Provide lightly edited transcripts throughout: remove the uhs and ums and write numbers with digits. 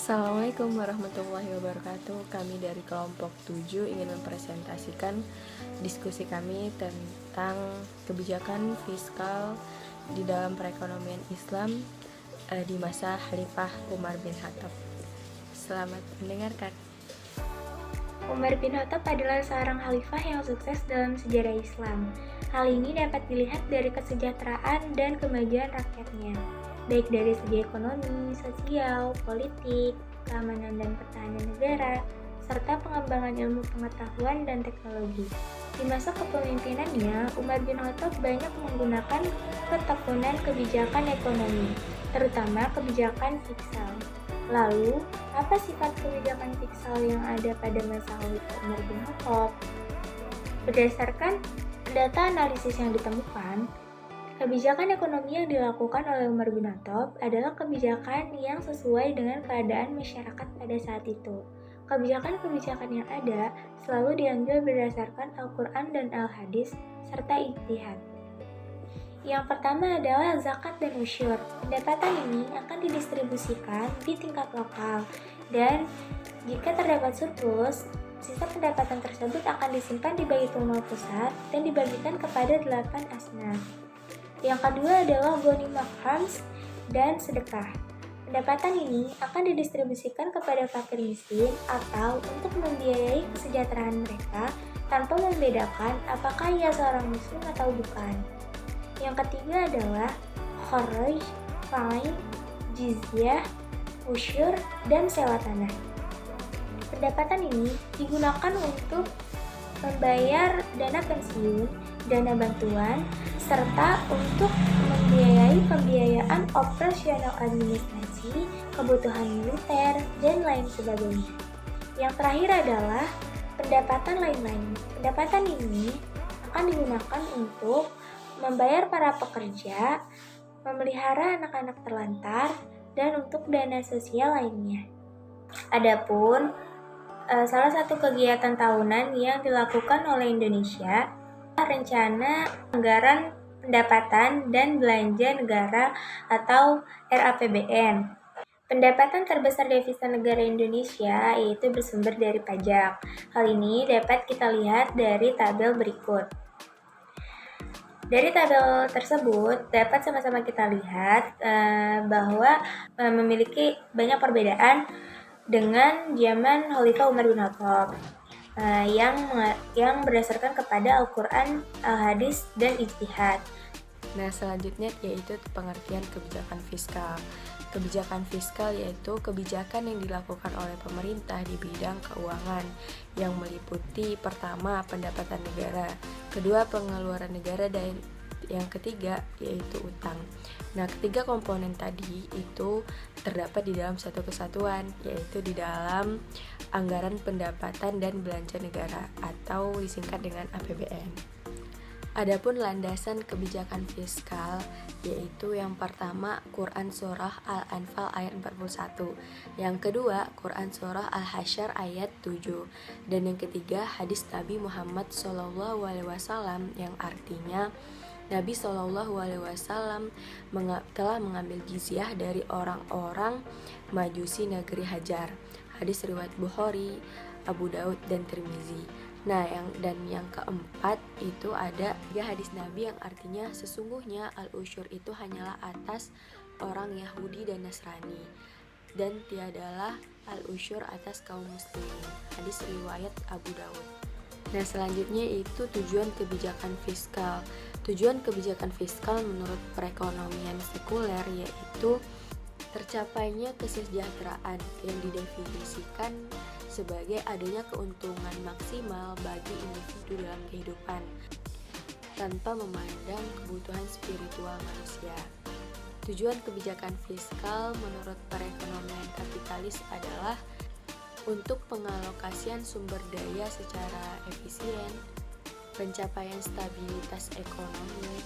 Assalamualaikum warahmatullahi wabarakatuh. Kami dari kelompok 7 ingin mempresentasikan diskusi kami tentang kebijakan fiskal di dalam perekonomian Islam di masa Khalifah Umar bin Khattab. Selamat mendengarkan. Umar bin Khattab adalah seorang khalifah yang sukses dalam sejarah Islam. Hal ini dapat dilihat dari kesejahteraan dan kemajuan rakyatnya, baik dari segi ekonomi, sosial, politik, keamanan dan pertahanan negara, serta pengembangan ilmu pengetahuan dan teknologi. Di masa kepemimpinannya, Umar bin Khattab banyak menggunakan ketekunan kebijakan ekonomi, terutama kebijakan fiskal. Lalu, apa sifat kebijakan fiskal yang ada pada masa Khalifah Umar bin Khattab? Berdasarkan data analisis yang ditemukan, kebijakan ekonomi yang dilakukan oleh Umar bin Khattab adalah kebijakan yang sesuai dengan keadaan masyarakat pada saat itu. Kebijakan-kebijakan yang ada selalu diambil berdasarkan Al-Quran dan Al-Hadis serta ijtihad. Yang pertama adalah zakat dan usyur. Pendapatan ini akan didistribusikan di tingkat lokal dan jika terdapat surplus, sisa pendapatan tersebut akan disimpan di Baitul Mal pusat dan dibagikan kepada 8 asnaf. Yang kedua adalah ghanimah khams dan sedekah. Pendapatan ini akan didistribusikan kepada fakir miskin atau untuk membiayai kesejahteraan mereka tanpa membedakan apakah ia seorang muslim atau bukan. Yang ketiga adalah kharaj, fain, jizyah, usyur, dan sewa tanah. Pendapatan ini digunakan untuk membayar dana pensiun, dana bantuan, serta untuk membiayai pembiayaan operasional administrasi, kebutuhan militer, dan lain sebagainya. Yang terakhir adalah pendapatan lain-lain. Pendapatan ini akan digunakan untuk membayar para pekerja, memelihara anak-anak terlantar, dan untuk dana sosial lainnya. Adapun salah satu kegiatan tahunan yang dilakukan oleh Indonesia rencana anggaran pendapatan dan belanja negara atau RAPBN. Pendapatan terbesar devisa negara Indonesia yaitu bersumber dari pajak. Hal ini dapat kita lihat dari tabel berikut. Dari tabel tersebut dapat sama-sama kita lihat bahwa memiliki banyak perbedaan dengan zaman Khalifah Umar bin Khattab yang berdasarkan kepada Al-Quran, Al-Hadis, dan Ijtihad. Nah, selanjutnya yaitu pengertian kebijakan fiskal. Kebijakan fiskal yaitu kebijakan yang dilakukan oleh pemerintah di bidang keuangan yang meliputi pertama pendapatan negara, kedua pengeluaran negara, dan yang ketiga yaitu utang. Nah, ketiga komponen tadi itu terdapat di dalam satu kesatuan, yaitu di dalam anggaran pendapatan dan belanja negara atau disingkat dengan APBN. Adapun landasan kebijakan fiskal yaitu yang pertama Quran Surah Al-Anfal ayat 41, yang kedua Quran Surah Al-Hasyr ayat 7, dan yang ketiga hadis Nabi Muhammad SAW yang artinya Nabi SAW telah mengambil jizyah dari orang-orang Majusi negeri Hajar. Hadis riwayat Bukhari, Abu Daud, dan Tirmizi. Nah, yang keempat itu ada hadis Nabi yang artinya sesungguhnya al-usyur itu hanyalah atas orang Yahudi dan Nasrani dan tiadalah al-usyur atas kaum muslimin. Hadis riwayat Abu Daud. Nah, selanjutnya itu tujuan kebijakan fiskal. Tujuan kebijakan fiskal menurut perekonomian sekuler yaitu tercapainya kesejahteraan yang didefinisikan sebagai adanya keuntungan maksimal bagi individu dalam kehidupan tanpa memandang kebutuhan spiritual manusia. Tujuan kebijakan fiskal menurut perekonomian kapitalis adalah untuk pengalokasian sumber daya secara efisien, pencapaian stabilitas ekonomi,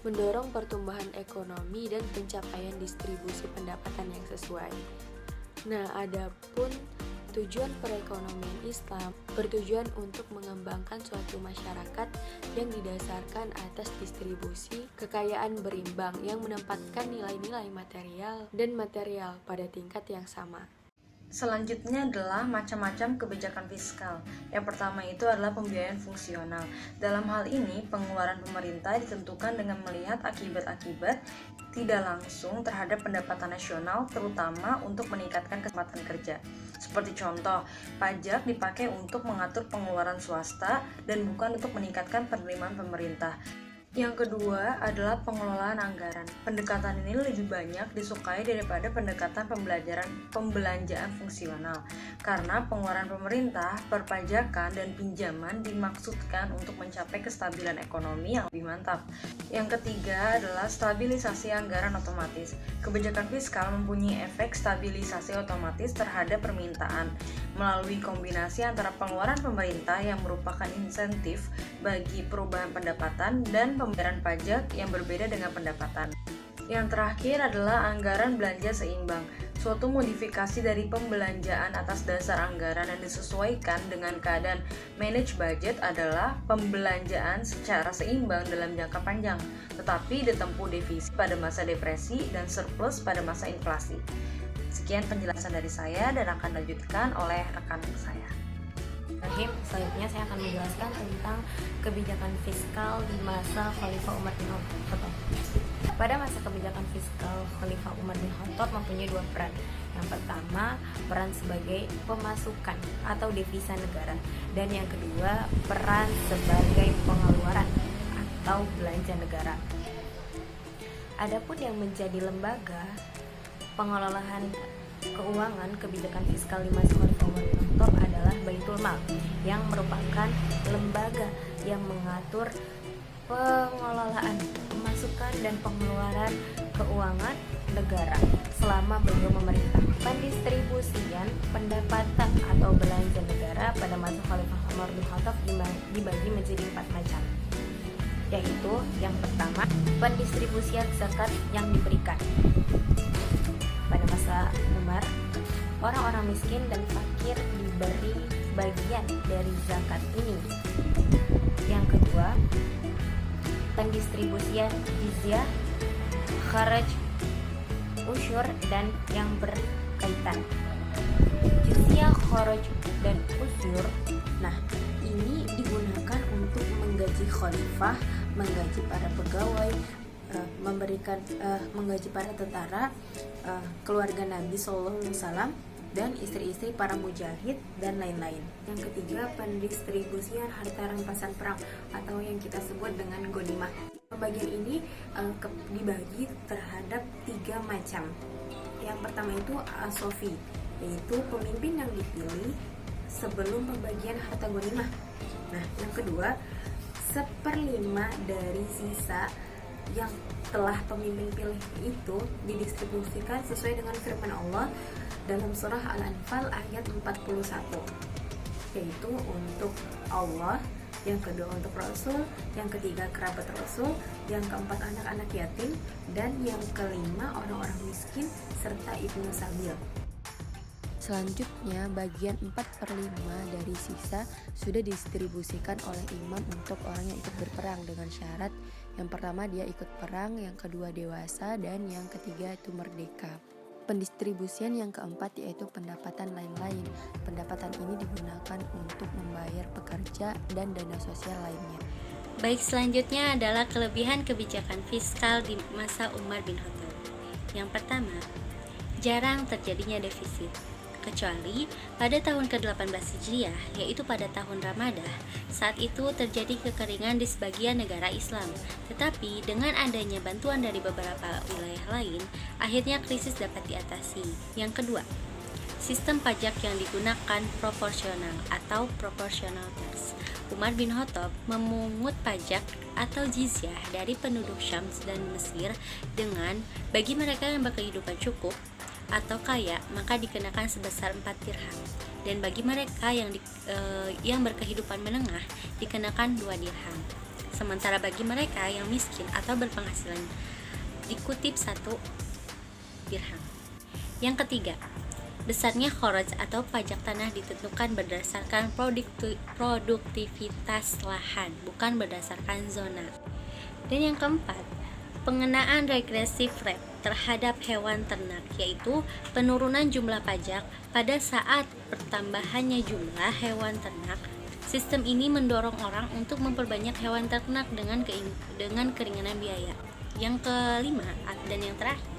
mendorong pertumbuhan ekonomi dan pencapaian distribusi pendapatan yang sesuai. Nah, adapun tujuan perekonomian Islam bertujuan untuk mengembangkan suatu masyarakat yang didasarkan atas distribusi kekayaan berimbang yang menempatkan nilai-nilai material dan material pada tingkat yang sama. Selanjutnya adalah macam-macam kebijakan fiskal. Yang pertama itu adalah pembiayaan fungsional. Dalam hal ini, pengeluaran pemerintah ditentukan dengan melihat akibat-akibat tidak langsung terhadap pendapatan nasional, terutama untuk meningkatkan kesempatan kerja. Seperti contoh, pajak dipakai untuk mengatur pengeluaran swasta dan bukan untuk meningkatkan penerimaan pemerintah. Yang kedua adalah pengelolaan anggaran. Pendekatan ini lebih banyak disukai daripada pendekatan pembelanjaan fungsional, karena pengeluaran pemerintah, perpajakan, dan pinjaman dimaksudkan untuk mencapai kestabilan ekonomi yang lebih mantap. Yang ketiga adalah stabilisasi anggaran otomatis. Kebijakan fiskal mempunyai efek stabilisasi otomatis terhadap permintaan melalui kombinasi antara pengeluaran pemerintah yang merupakan insentif bagi perubahan pendapatan dan pembayaran pajak yang berbeda dengan pendapatan. Yang terakhir adalah anggaran belanja seimbang, suatu modifikasi dari pembelanjaan atas dasar anggaran yang disesuaikan dengan keadaan manage budget adalah pembelanjaan secara seimbang dalam jangka panjang, tetapi ditempuh defisit pada masa depresi dan surplus pada masa inflasi. Sekian penjelasan dari saya dan akan dilanjutkan oleh rekan saya. Selanjutnya saya akan menjelaskan tentang kebijakan fiskal di masa Khalifah Umar bin Khattab. Pada masa kebijakan fiskal, Khalifah Umar bin Khattab mempunyai dua peran. Yang pertama, peran sebagai pemasukan atau devisa negara, dan yang kedua, peran sebagai pengeluaran atau belanja negara. Adapun yang menjadi lembaga pengelolaan keuangan kebijakan fiskal di masa Khalifah Umar bin Khattab adalah Baitul Mal, yang merupakan lembaga yang mengatur pengelolaan pemasukan dan pengeluaran keuangan negara selama beliau memerintah. Pendistribusian pendapatan atau belanja negara pada masa Khalifah Umar bin Khattab dibagi menjadi 4 macam, yaitu yang pertama, pendistribusian zakat yang diberikan. Pada masa Umar, orang-orang miskin dan fakir diberi bagian dari zakat ini. Yang kedua, pendistribusian jizyah, kharaj, usyur, dan yang berkaitan. Jizyah, kharaj, dan usyur, nah ini digunakan untuk menggaji khalifah, menggaji para pegawai, menggaji para tentara, keluarga Nabi SAW, dan istri-istri para mujahid dan lain-lain. Yang ketiga, pendistribusian harta rampasan perang atau yang kita sebut dengan ghanimah. Pembagian ini dibagi terhadap 3 macam. Yang pertama itu as-sofi, yaitu pemimpin yang dipilih sebelum pembagian harta ghanimah. Nah, yang kedua, 1/5 dari sisa yang telah pemimpin pilih itu didistribusikan sesuai dengan firman Allah dalam surah Al-Anfal ayat 41, yaitu untuk Allah, yang kedua untuk Rasul, yang ketiga kerabat Rasul, yang keempat anak-anak yatim, dan yang kelima orang-orang miskin serta ibnu sabil. Selanjutnya, bagian 4/5 dari sisa sudah didistribusikan oleh imam untuk orang yang ikut berperang dengan syarat yang pertama dia ikut perang, yang kedua dewasa, dan yang ketiga itu merdeka. Pendistribusian yang keempat yaitu pendapatan lain-lain. Pendapatan ini digunakan untuk membayar pekerja dan dana sosial lainnya. Baik, selanjutnya adalah kelebihan kebijakan fiskal di masa Umar bin Khattab. Yang pertama, jarang terjadinya defisit, kecuali pada tahun ke-18 Hijriah, yaitu pada tahun Ramadah. Saat itu terjadi kekeringan di sebagian negara Islam, tetapi dengan adanya bantuan dari beberapa wilayah lain, akhirnya krisis dapat diatasi. Yang kedua, sistem pajak yang digunakan proporsional atau proportional tax. Umar bin Khattab memungut pajak atau jizyah dari penduduk Syam dan Mesir dengan bagi mereka yang berkehidupan cukup atau kaya maka dikenakan sebesar 4 dirham, dan bagi mereka yang berkehidupan menengah dikenakan 2 dirham. Sementara bagi mereka yang miskin atau berpenghasilan dikutip 1 dirham. Yang ketiga, besarnya kharaj atau pajak tanah ditentukan berdasarkan produktivitas lahan, bukan berdasarkan zona. Dan yang keempat, pengenaan regressive rate terhadap hewan ternak, yaitu penurunan jumlah pajak pada saat pertambahannya jumlah hewan ternak. Sistem ini mendorong orang untuk memperbanyak hewan ternak dengan keringanan biaya. Yang kelima dan yang terakhir,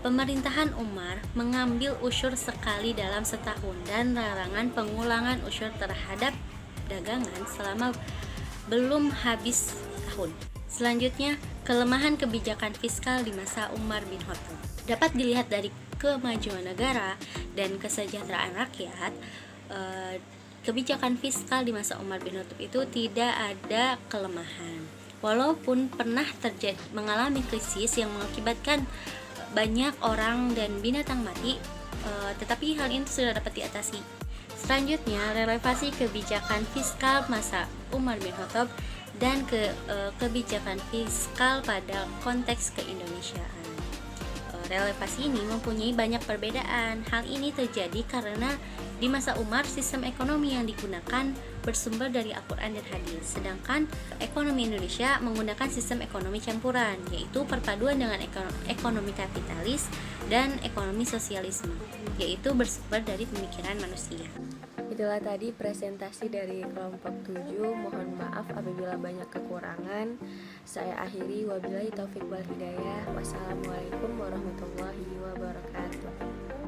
pemerintahan Umar mengambil usyur sekali dalam setahun dan larangan pengulangan usyur terhadap dagangan selama belum habis tahun. Selanjutnya, kelemahan kebijakan fiskal di masa Umar bin Khattab. Dapat dilihat dari kemajuan negara dan kesejahteraan rakyat, kebijakan fiskal di masa Umar bin Khattab itu tidak ada kelemahan. Walaupun pernah mengalami krisis yang mengakibatkan banyak orang dan binatang mati, tetapi hal ini sudah dapat diatasi. Selanjutnya, relevasi kebijakan fiskal masa Umar bin Khattab dan kebijakan fiskal pada konteks keindonesiaan. Relevasi ini mempunyai banyak perbedaan. Hal ini terjadi karena di masa Umar sistem ekonomi yang digunakan bersumber dari Al-Quran dan Hadis, sedangkan ekonomi Indonesia menggunakan sistem ekonomi campuran, yaitu perpaduan dengan ekonomi kapitalis dan ekonomi sosialisme, yaitu bersumber dari pemikiran manusia. Itulah tadi presentasi dari kelompok 7. Mohon maaf apabila banyak kekurangan. Saya akhiri, wabillahi taufik wal hidayah. Wassalamualaikum warahmatullahi wabarakatuh.